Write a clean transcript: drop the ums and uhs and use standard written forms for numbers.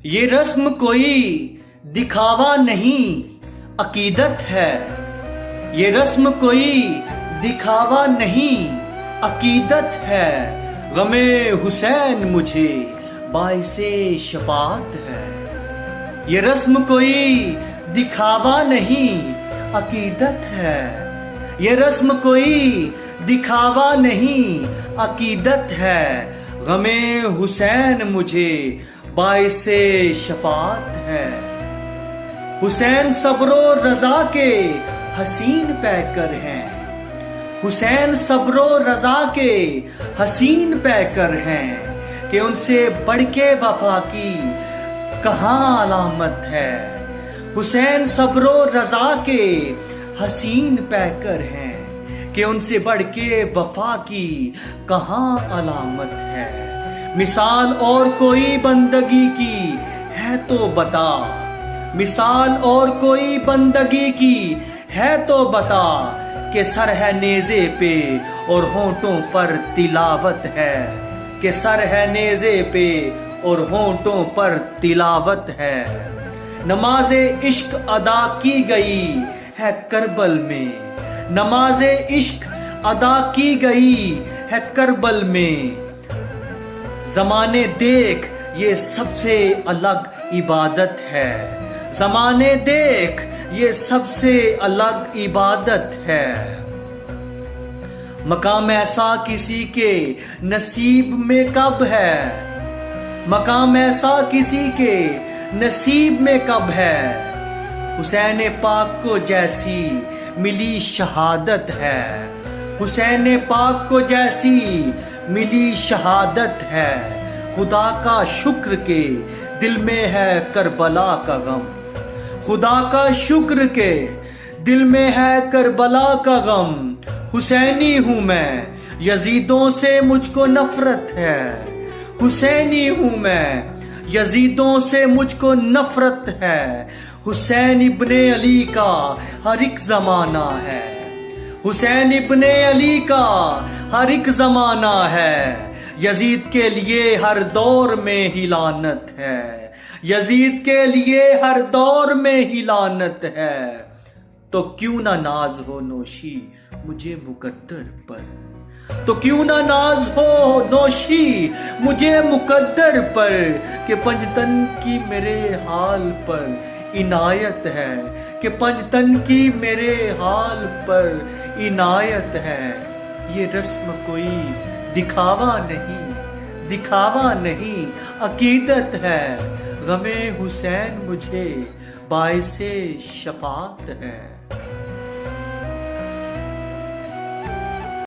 ये रस्म कोई दिखावा नहीं अकीदत है। ये रस्म कोई दिखावा नहीं अकीदत है। गमे हुसैन मुझे बाइसे शफात है। ये रस्म कोई दिखावा नहीं अकीदत है। ये रस्म कोई दिखावा नहीं अकीदत है। गमे हुसैन मुझे बाइसे शफात है। हुसैन सब्रो रजा के हसीन पैकर हैं। हुसैन सब्रो रजा के हसीन पैकर हैं कि उनसे बढ़ के वफा की कहाँ अलामत है। हुसैन सब्रो रजा के हसीन पैकर हैं कि उनसे बढ़ के वफा की कहाँ अलामत है। मिसाल और कोई बंदगी की है तो बता। मिसाल और कोई बंदगी की है तो बता कि सर है नेज़े पे और होंठों पर तिलावत है। कि सर है नेज़े पे और होंठों पर तिलावत है। नमाज़े इश्क अदा की गई है करबल में। नमाज़े इश्क अदा की गई है करबल में। ज़माने देख ये सबसे अलग इबादत है। ज़माने देख ये सबसे अलग इबादत है। मकाम ऐसा किसी के नसीब में कब है। मकाम ऐसा किसी के नसीब में कब है। हुसैन पाक को जैसी मिली शहादत है। हुसैन पाक को जैसी मिली शहादत है। खुदा का शुक्र के दिल में है करबला का गम। खुदा का शुक्र के दिल में है करबला का गम। हुसैनी हूँ मैं यजीदों से मुझको नफरत है। हुसैनी हूँ मैं यजीदों से मुझको नफरत है। हुसैन इब्ने अली का हर एक जमाना है। हुसैन इब्ने अली का हर एक जमाना है। यजीद के लिए हर दौर में ही लानत है। यजीद के लिए हर दौर में ही लानत है। तो क्यों ना नाज हो नोशी मुझे मुकद्दर पर। तो क्यों ना नाज हो नोशी मुझे मुकद्दर पर कि पंजतन की मेरे हाल पर इनायत है। कि पंजतन की मेरे हाल पर इनायत है। ये रस्म कोई दिखावा नहीं दिखावा नहीं अकीदत है। गमे हुसैन मुझे बाइसे शफात है।